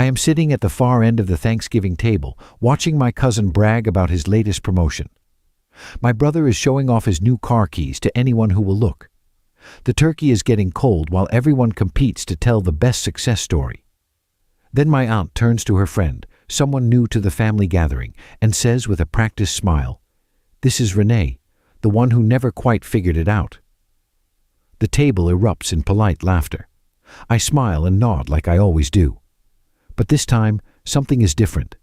I am sitting at the far end of the Thanksgiving table, watching my cousin brag about his latest promotion. My brother is showing off his new car keys to anyone who will look. The turkey is getting cold while everyone competes to tell the best success story. Then my aunt turns to her friend, someone new to the family gathering, and says with a practiced smile, "This is Renee, the one who never quite figured it out." The table erupts in polite laughter. I smile and nod like I always do. But this time, something is different.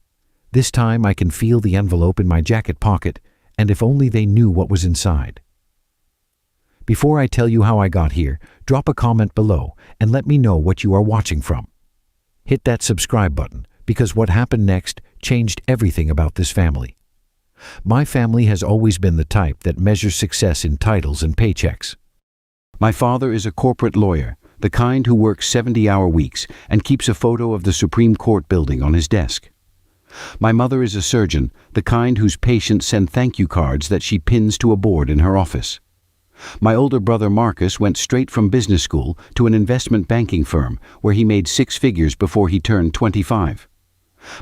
This time I can feel the envelope in my jacket pocket, and if only they knew what was inside. Before I tell you how I got here, drop a comment below and let me know what you are watching from. Hit that subscribe button, because what happened next changed everything about this family. My family has always been the type that measures success in titles and paychecks. My father is a corporate lawyer, the kind who works 70-hour weeks and keeps a photo of the Supreme Court building on his desk. My mother is a surgeon, the kind whose patients send thank you cards that she pins to a board in her office. My older brother Marcus went straight from business school to an investment banking firm where he made 6 figures before he turned 25.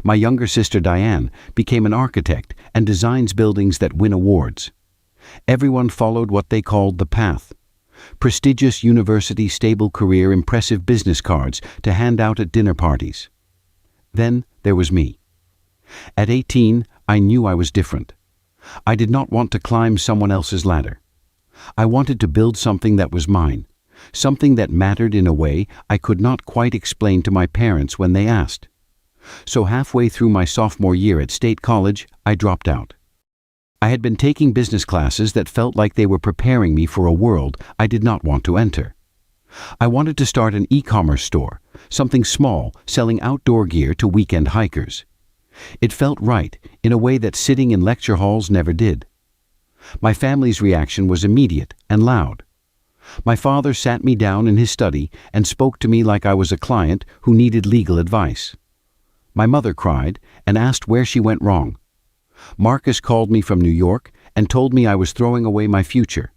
My younger sister Diane became an architect and designs buildings that win awards. Everyone followed what they called the path. Prestigious university, stable career, impressive business cards to hand out at dinner parties. Then there was me. At 18, I knew I was different. I did not want to climb someone else's ladder. I wanted to build something that was mine, something that mattered in a way I could not quite explain to my parents when they asked. So halfway through my sophomore year at State College, I dropped out. I had been taking business classes that felt like they were preparing me for a world I did not want to enter. I wanted to start an e-commerce store, something small, selling outdoor gear to weekend hikers. It felt right, in a way that sitting in lecture halls never did. My family's reaction was immediate and loud. My father sat me down in his study and spoke to me like I was a client who needed legal advice. My mother cried and asked where she went wrong. Marcus called me from New York and told me I was throwing away my future.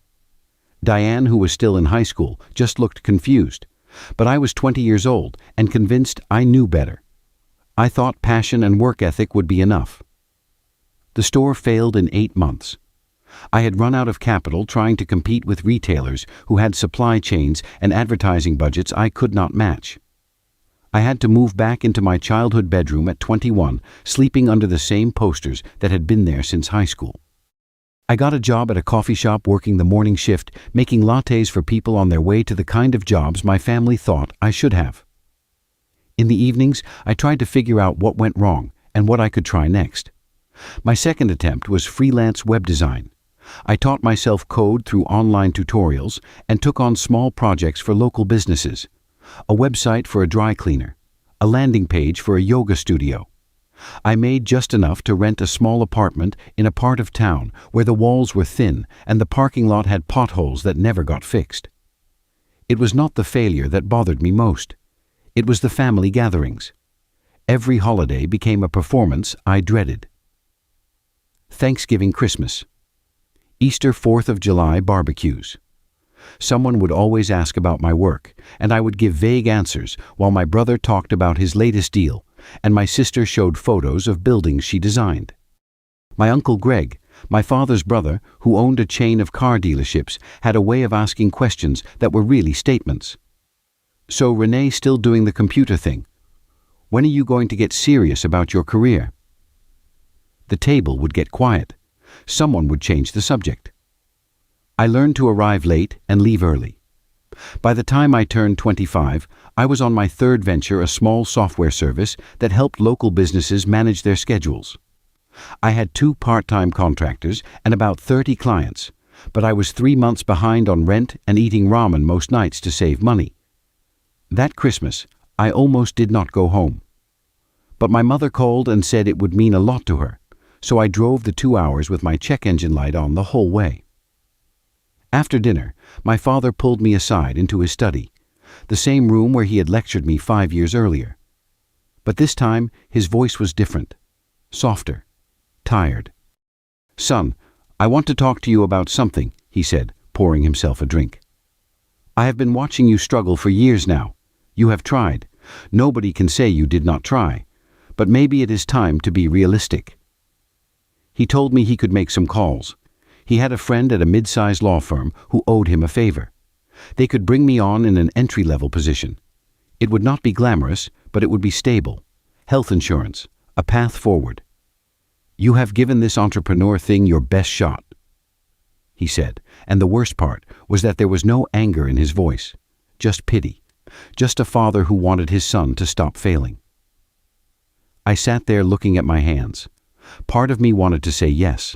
Diane, who was still in high school, just looked confused, but I was 20 years old and convinced I knew better. I thought passion and work ethic would be enough. The store failed in 8 months. I had run out of capital trying to compete with retailers who had supply chains and advertising budgets I could not match. I had to move back into my childhood bedroom at 21, sleeping under the same posters that had been there since high school. I got a job at a coffee shop working the morning shift, making lattes for people on their way to the kind of jobs my family thought I should have. In the evenings, I tried to figure out what went wrong and what I could try next. My second attempt was freelance web design. I taught myself code through online tutorials and took on small projects for local businesses. A website for a dry cleaner, a landing page for a yoga studio. I made just enough to rent a small apartment in a part of town where the walls were thin and the parking lot had potholes that never got fixed. It was not the failure that bothered me most. It was the family gatherings. Every holiday became a performance I dreaded. Thanksgiving, Christmas. Easter, 4th of July barbecues. Someone would always ask about my work, and I would give vague answers while my brother talked about his latest deal, and my sister showed photos of buildings she designed. My Uncle Greg, my father's brother, who owned a chain of car dealerships, had a way of asking questions that were really statements. "So Renee still doing the computer thing? When are you going to get serious about your career?" The table would get quiet. Someone would change the subject. I learned to arrive late and leave early. By the time I turned 25, I was on my third venture, a small software service that helped local businesses manage their schedules. I had 2 part-time contractors and about 30 clients, but I was 3 months behind on rent and eating ramen most nights to save money. That Christmas, I almost did not go home. But my mother called and said it would mean a lot to her, so I drove the 2 hours with my check engine light on the whole way. After dinner, my father pulled me aside into his study, the same room where he had lectured me 5 years earlier. But this time, his voice was different, softer, tired. "Son, I want to talk to you about something," he said, pouring himself a drink. "I have been watching you struggle for years now. You have tried, Nobody can say you did not try, but maybe it is time to be realistic. He told me he could make some calls. He had a friend at a mid-sized law firm who owed him a favor. They could bring me on in an entry-level position. It would not be glamorous, but it would be stable. Health insurance, a path forward. "You have given this entrepreneur thing your best shot," he said, and the worst part was that there was no anger in his voice, just pity, just a father who wanted his son to stop failing. I sat there looking at my hands. Part of me wanted to say yes.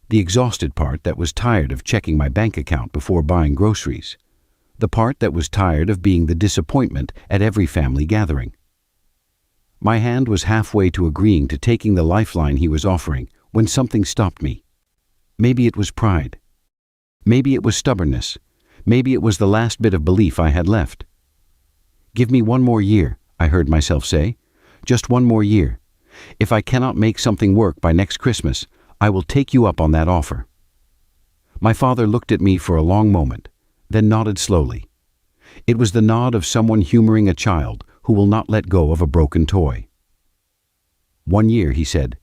The exhausted part that was tired of checking my bank account before buying groceries. The part that was tired of being the disappointment at every family gathering. My hand was halfway to agreeing to taking the lifeline he was offering when something stopped me. Maybe it was pride. Maybe it was stubbornness. Maybe it was the last bit of belief I had left. "Give me one more year," I heard myself say. "Just one more year. If I cannot make something work by next Christmas, I will take you up on that offer." My father looked at me for a long moment, then nodded slowly. It was the nod of someone humoring a child who will not let go of a broken toy. "1 year," he said.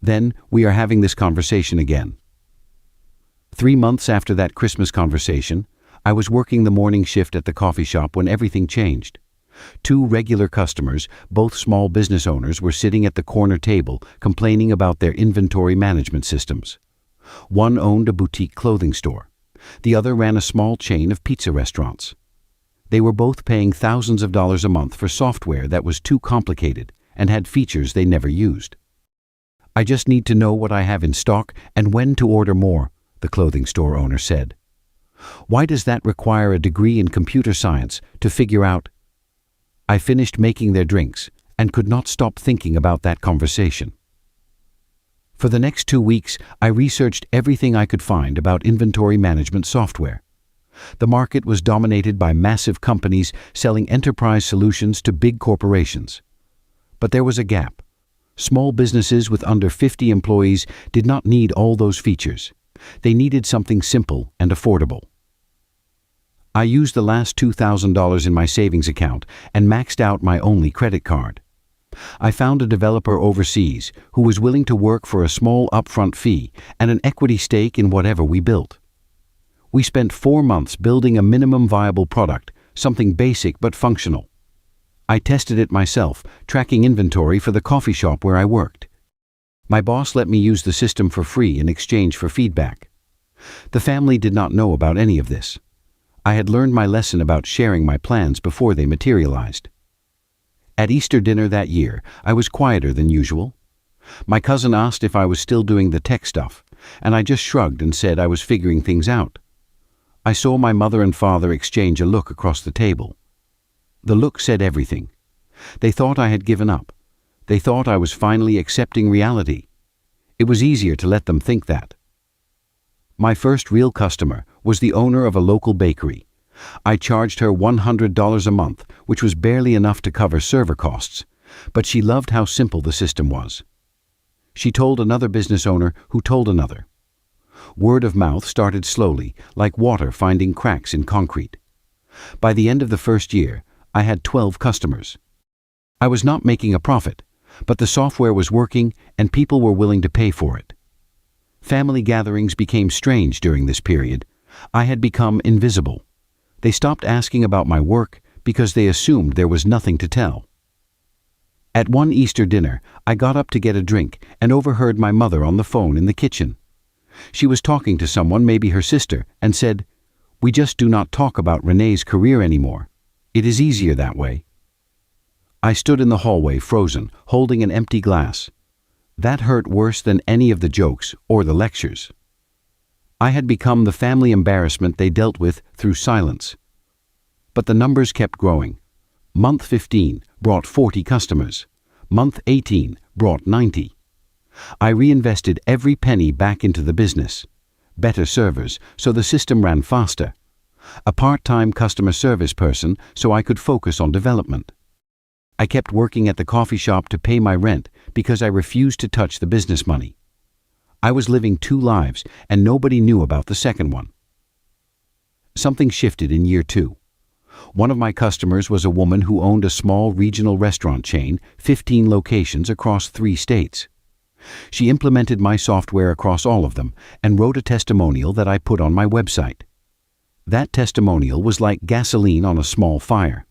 "Then we are having this conversation again." 3 months after that Christmas conversation, I was working the morning shift at the coffee shop when everything changed. 2 regular customers, both small business owners, were sitting at the corner table complaining about their inventory management systems. One owned a boutique clothing store. The other ran a small chain of pizza restaurants. They were both paying thousands of dollars a month for software that was too complicated and had features they never used. "I just need to know what I have in stock and when to order more," the clothing store owner said. "Why does that require a degree in computer science to figure out?" I finished making their drinks and could not stop thinking about that conversation. For the next 2 weeks, I researched everything I could find about inventory management software. The market was dominated by massive companies selling enterprise solutions to big corporations. But there was a gap. Small businesses with under 50 employees did not need all those features. They needed something simple and affordable. I used the last $2,000 in my savings account and maxed out my only credit card. I found a developer overseas who was willing to work for a small upfront fee and an equity stake in whatever we built. We spent 4 months building a minimum viable product, something basic but functional. I tested it myself, tracking inventory for the coffee shop where I worked. My boss let me use the system for free in exchange for feedback. The family did not know about any of this. I had learned my lesson about sharing my plans before they materialized. At Easter dinner that year, I was quieter than usual. My cousin asked if I was still doing the tech stuff, and I just shrugged and said I was figuring things out. I saw my mother and father exchange a look across the table. The look said everything. They thought I had given up. They thought I was finally accepting reality. It was easier to let them think that. My first real customer was the owner of a local bakery. I charged her $100 a month, which was barely enough to cover server costs, but she loved how simple the system was. She told another business owner who told another. Word of mouth started slowly, like water finding cracks in concrete. By the end of the first year, I had 12 customers. I was not making a profit, but the software was working and people were willing to pay for it. Family gatherings became strange during this period. I had become invisible. They stopped asking about my work because they assumed there was nothing to tell. At one Easter dinner, I got up to get a drink and overheard my mother on the phone in the kitchen. She was talking to someone, maybe her sister, and said, "We just do not talk about Renee's career anymore. It is easier that way." I stood in the hallway frozen, holding an empty glass. That hurt worse than any of the jokes or the lectures. I had become the family embarrassment they dealt with through silence. But the numbers kept growing. Month 15 brought 40 customers. Month 18 brought 90. I reinvested every penny back into the business. Better servers, so the system ran faster. A part-time customer service person, so I could focus on development. I kept working at the coffee shop to pay my rent because I refused to touch the business money. I was living 2 lives, and nobody knew about the second one. Something shifted in year 2. One of my customers was a woman who owned a small regional restaurant chain, 15 locations across 3 states. She implemented my software across all of them and wrote a testimonial that I put on my website. That testimonial was like gasoline on a small fire.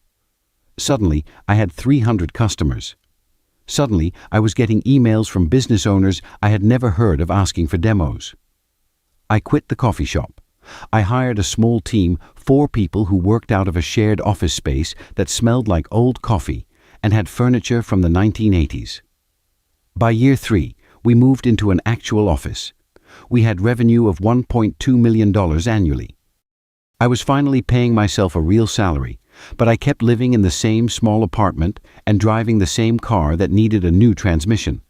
Suddenly, I had 300 customers. Suddenly, I was getting emails from business owners I had never heard of asking for demos. I quit the coffee shop. I hired a small team, 4 people who worked out of a shared office space that smelled like old coffee and had furniture from the 1980s. By year 3, we moved into an actual office. We had revenue of $1.2 million annually. I was finally paying myself a real salary, but I kept living in the same small apartment and driving the same car that needed a new transmission.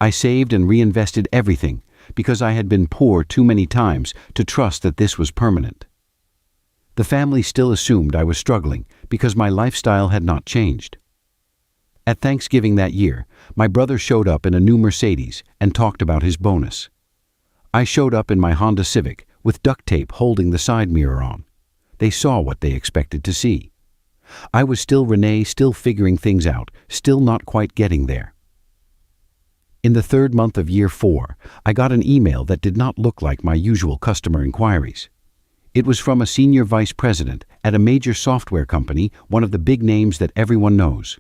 I saved and reinvested everything because I had been poor too many times to trust that this was permanent. The family still assumed I was struggling because my lifestyle had not changed. At Thanksgiving that year, my brother showed up in a new Mercedes and talked about his bonus. I showed up in my Honda Civic with duct tape holding the side mirror on. They saw what they expected to see. I was still Renee, still figuring things out, still not quite getting there. In the 3rd month of year 4, I got an email that did not look like my usual customer inquiries. It was from a senior vice president at a major software company, one of the big names that everyone knows.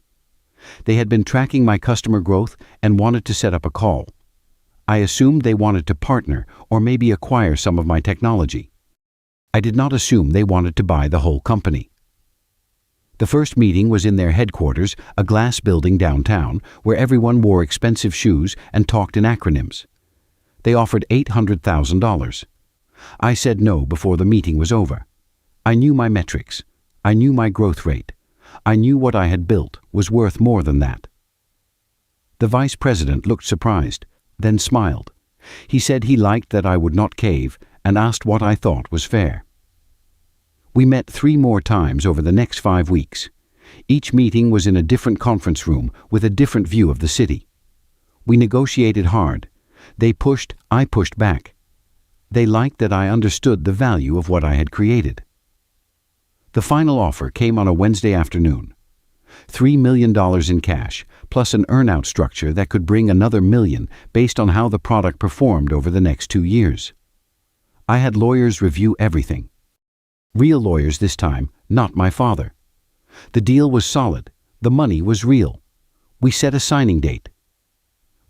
They had been tracking my customer growth and wanted to set up a call. I assumed they wanted to partner or maybe acquire some of my technology. I did not assume they wanted to buy the whole company. The first meeting was in their headquarters, a glass building downtown, where everyone wore expensive shoes and talked in acronyms. They offered $800,000. I said no before the meeting was over. I knew my metrics. I knew my growth rate. I knew what I had built was worth more than that. The vice president looked surprised, then smiled. He said he liked that I would not cave and asked what I thought was fair. We met 3 more times over the next 5 weeks. Each meeting was in a different conference room with a different view of the city. We negotiated hard. They pushed, I pushed back. They liked that I understood the value of what I had created. The final offer came on a Wednesday afternoon. $3 million in cash, plus an earn-out structure that could bring another $1 million based on how the product performed over the next 2 years. I had lawyers review everything. Real lawyers this time, not my father. The deal was solid. The money was real. We set a signing date.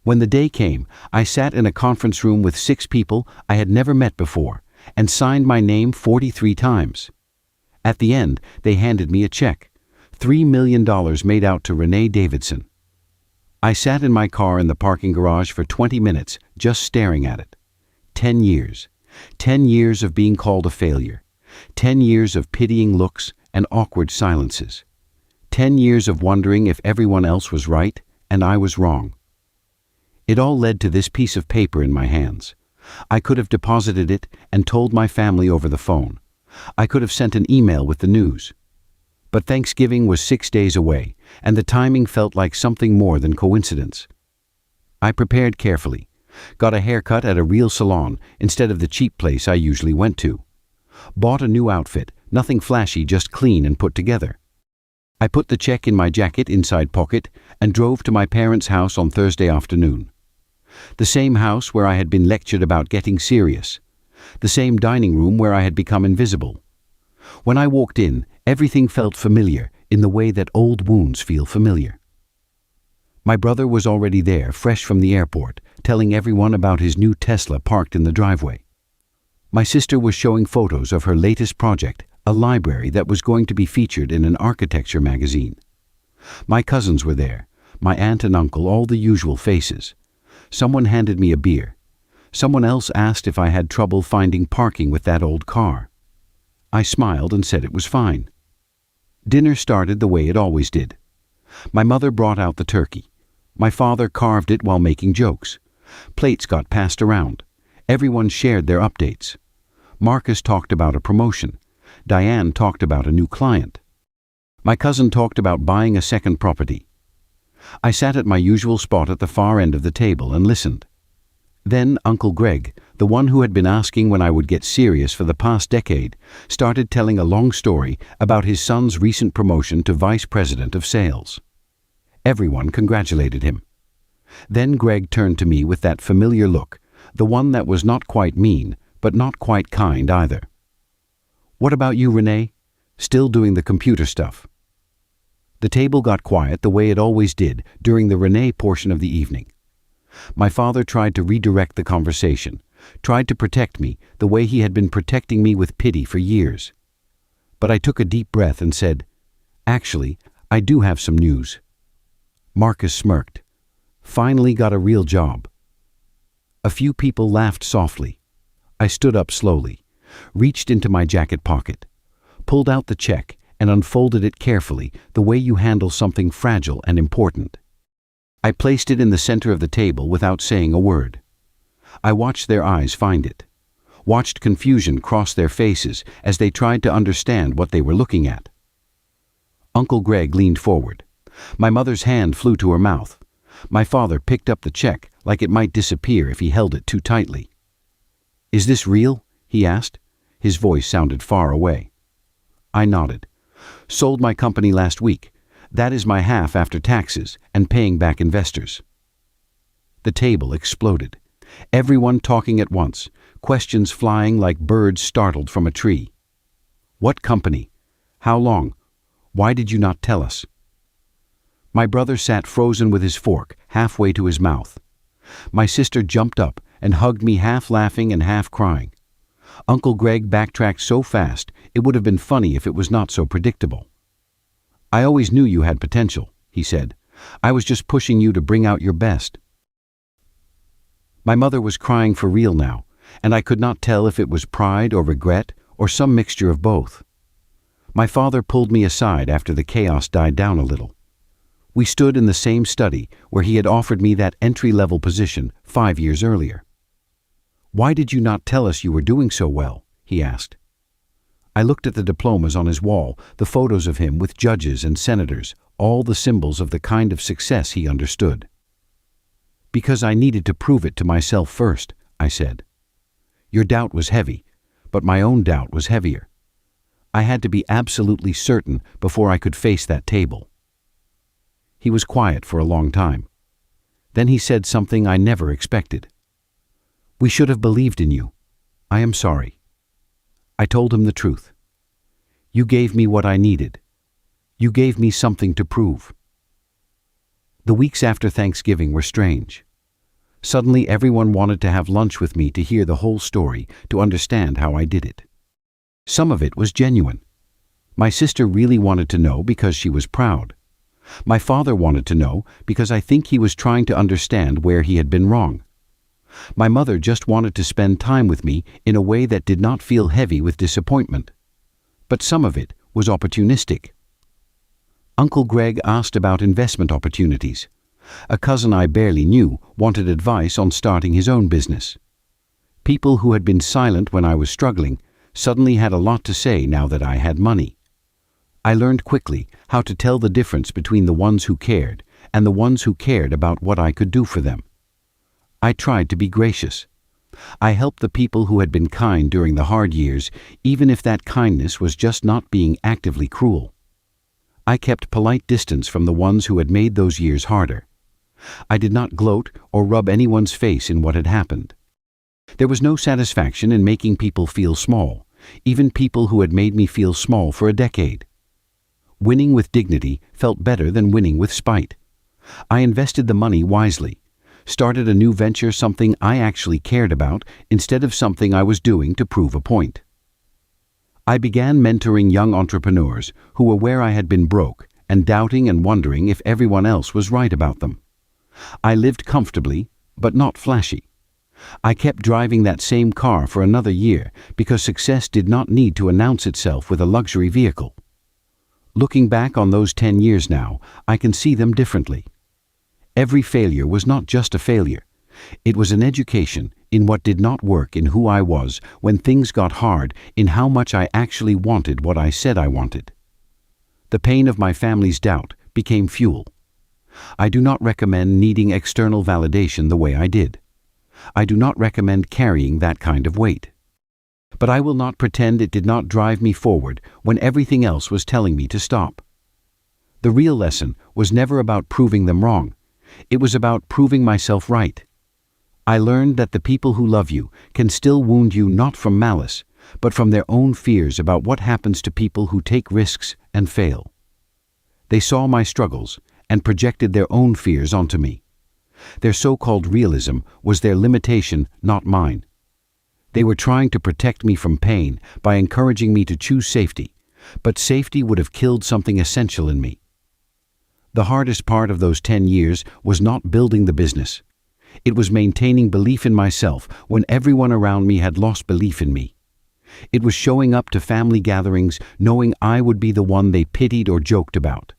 When the day came, I sat in a conference room with 6 people I had never met before and signed my name 43 times. At the end, they handed me a check, $3 million made out to Renee Davidson. I sat in my car in the parking garage for 20 minutes, just staring at it. 10 years. 10 years of being called a failure. 10 years of pitying looks and awkward silences. 10 years of wondering if everyone else was right and I was wrong. It all led to this piece of paper in my hands. I could have deposited it and told my family over the phone. I could have sent an email with the news. But Thanksgiving was 6 days away, and the timing felt like something more than coincidence. I prepared carefully, got a haircut at a real salon instead of the cheap place I usually went to. Bought a new outfit, nothing flashy, just clean and put together. I put the check in my jacket inside pocket and drove to my parents' house on Thursday afternoon. The same house where I had been lectured about getting serious. The same dining room where I had become invisible. When I walked in, everything felt familiar in the way that old wounds feel familiar. My brother was already there, fresh from the airport, telling everyone about his new Tesla parked in the driveway. My sister was showing photos of her latest project, a library that was going to be featured in an architecture magazine. My cousins were there, my aunt and uncle, all the usual faces. Someone handed me a beer. Someone else asked if I had trouble finding parking with that old car. I smiled and said it was fine. Dinner started the way it always did. My mother brought out the turkey. My father carved it while making jokes. Plates got passed around. Everyone shared their updates. Marcus talked about a promotion. Diane talked about a new client. My cousin talked about buying a second property. I sat at my usual spot at the far end of the table and listened. Then Uncle Greg, the one who had been asking when I would get serious for the past decade, started telling a long story about his son's recent promotion to vice president of sales. Everyone congratulated him. Then Greg turned to me with that familiar look, the one that was not quite mean, but not quite kind either. "What about you, Renee? Still doing the computer stuff?" The table got quiet the way it always did during the Renee portion of the evening. My father tried to redirect the conversation, tried to protect me the way he had been protecting me with pity for years. But I took a deep breath and said, "Actually, I do have some news." Marcus smirked. "Finally got a real job." A few people laughed softly. I stood up slowly, reached into my jacket pocket, pulled out the check and unfolded it carefully the way you handle something fragile and important. I placed it in the center of the table without saying a word. I watched their eyes find it, watched confusion cross their faces as they tried to understand what they were looking at. Uncle Greg leaned forward. My mother's hand flew to her mouth. My father picked up the check like it might disappear if he held it too tightly. "Is this real?" he asked. His voice sounded far away. I nodded. "Sold my company last week. That is my half after taxes and paying back investors." The table exploded. Everyone talking at once, questions flying like birds startled from a tree. "What company? How long? Why did you not tell us?" My brother sat frozen with his fork halfway to his mouth. My sister jumped up and hugged me, half laughing and half crying. Uncle Greg backtracked so fast it would have been funny if it was not so predictable. "I always knew you had potential," he said. "I was just pushing you to bring out your best." My mother was crying for real now, and I could not tell if it was pride or regret or some mixture of both. My father pulled me aside after the chaos died down a little. We stood in the same study where he had offered me that entry-level position 5 years earlier. "Why did you not tell us you were doing so well?" he asked. I looked at the diplomas on his wall, the photos of him with judges and senators, all the symbols of the kind of success he understood. "Because I needed to prove it to myself first," I said. "Your doubt was heavy, but my own doubt was heavier. I had to be absolutely certain before I could face that table." He was quiet for a long time. Then he said something I never expected. "We should have believed in you. I am sorry." I told him the truth. "You gave me what I needed. You gave me something to prove." The weeks after Thanksgiving were strange. Suddenly everyone wanted to have lunch with me to hear the whole story, to understand how I did it. Some of it was genuine. My sister really wanted to know because she was proud. My father wanted to know because I think he was trying to understand where he had been wrong. My mother just wanted to spend time with me in a way that did not feel heavy with disappointment. But some of it was opportunistic. Uncle Greg asked about investment opportunities. A cousin I barely knew wanted advice on starting his own business. People who had been silent when I was struggling suddenly had a lot to say now that I had money. I learned quickly how to tell the difference between the ones who cared and the ones who cared about what I could do for them. I tried to be gracious. I helped the people who had been kind during the hard years, even if that kindness was just not being actively cruel. I kept polite distance from the ones who had made those years harder. I did not gloat or rub anyone's face in what had happened. There was no satisfaction in making people feel small, even people who had made me feel small for a decade. Winning with dignity felt better than winning with spite. I invested the money wisely, started a new venture, something I actually cared about, instead of something I was doing to prove a point. I began mentoring young entrepreneurs who were where I had been broke and doubting and wondering if everyone else was right about them. I lived comfortably, but not flashy. I kept driving that same car for another year because success did not need to announce itself with a luxury vehicle. Looking back on those 10 years now, I can see them differently. Every failure was not just a failure. It was an education in what did not work, in who I was when things got hard, in how much I actually wanted what I said I wanted. The pain of my family's doubt became fuel. I do not recommend needing external validation the way I did. I do not recommend carrying that kind of weight. But I will not pretend it did not drive me forward when everything else was telling me to stop. The real lesson was never about proving them wrong. It was about proving myself right. I learned that the people who love you can still wound you not from malice, but from their own fears about what happens to people who take risks and fail. They saw my struggles and projected their own fears onto me. Their so-called realism was their limitation, not mine. They were trying to protect me from pain by encouraging me to choose safety, but safety would have killed something essential in me. The hardest part of those 10 years was not building the business. It was maintaining belief in myself when everyone around me had lost belief in me. It was showing up to family gatherings knowing I would be the one they pitied or joked about.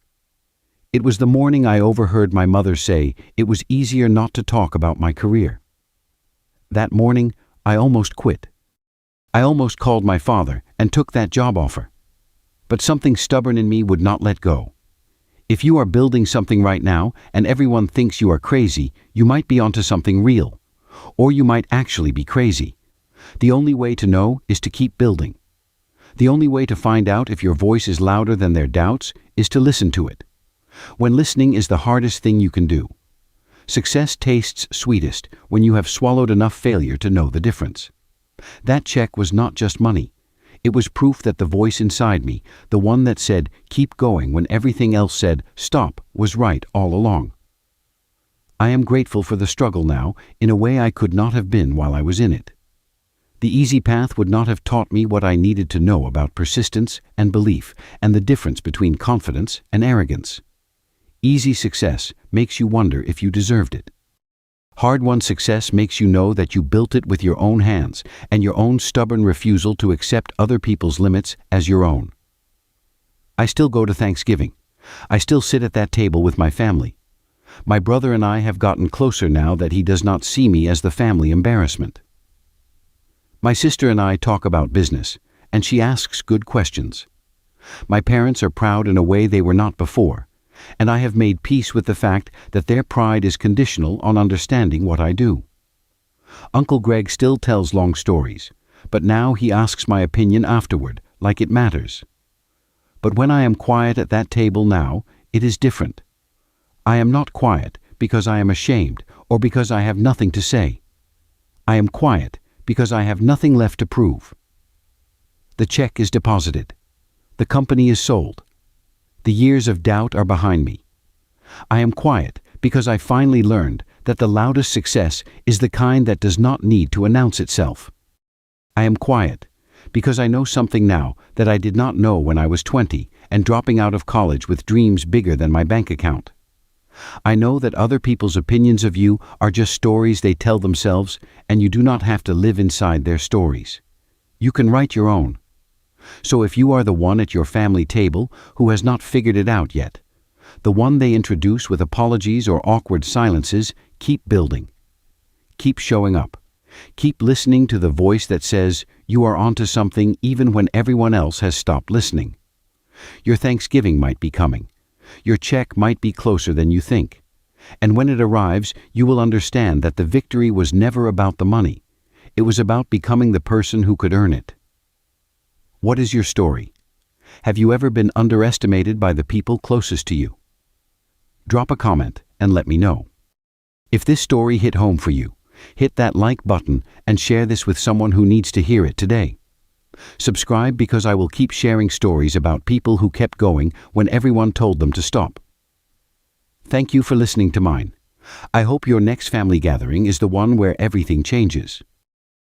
It was the morning I overheard my mother say it was easier not to talk about my career. That morning, I almost quit. I almost called my father and took that job offer. But something stubborn in me would not let go. If you are building something right now and everyone thinks you are crazy, you might be onto something real. Or you might actually be crazy. The only way to know is to keep building. The only way to find out if your voice is louder than their doubts is to listen to it. When listening is the hardest thing you can do. Success tastes sweetest when you have swallowed enough failure to know the difference. That check was not just money. It was proof that the voice inside me, the one that said, keep going when everything else said, stop, was right all along. I am grateful for the struggle now in a way I could not have been while I was in it. The easy path would not have taught me what I needed to know about persistence and belief and the difference between confidence and arrogance. Easy success makes you wonder if you deserved it. Hard-won success makes you know that you built it with your own hands and your own stubborn refusal to accept other people's limits as your own. I still go to Thanksgiving. I still sit at that table with my family. My brother and I have gotten closer now that he does not see me as the family embarrassment. My sister and I talk about business, and she asks good questions. My parents are proud in a way they were not before, and I have made peace with the fact that their pride is conditional on understanding what I do. Uncle Greg still tells long stories, but now he asks my opinion afterward, like it matters. But when I am quiet at that table now, it is different. I am not quiet because I am ashamed or because I have nothing to say. I am quiet because I have nothing left to prove. The check is deposited. The company is sold. The years of doubt are behind me. I am quiet because I finally learned that the loudest success is the kind that does not need to announce itself. I am quiet because I know something now that I did not know when I was 20 and dropping out of college with dreams bigger than my bank account. I know that other people's opinions of you are just stories they tell themselves, and you do not have to live inside their stories. You can write your own. So if you are the one at your family table who has not figured it out yet, the one they introduce with apologies or awkward silences, keep building. Keep showing up. Keep listening to the voice that says you are onto something even when everyone else has stopped listening. Your Thanksgiving might be coming. Your check might be closer than you think. And when it arrives, you will understand that the victory was never about the money. It was about becoming the person who could earn it. What is your story? Have you ever been underestimated by the people closest to you? Drop a comment and let me know. If this story hit home for you, hit that like button and share this with someone who needs to hear it today. Subscribe because I will keep sharing stories about people who kept going when everyone told them to stop. Thank you for listening to mine. I hope your next family gathering is the one where everything changes.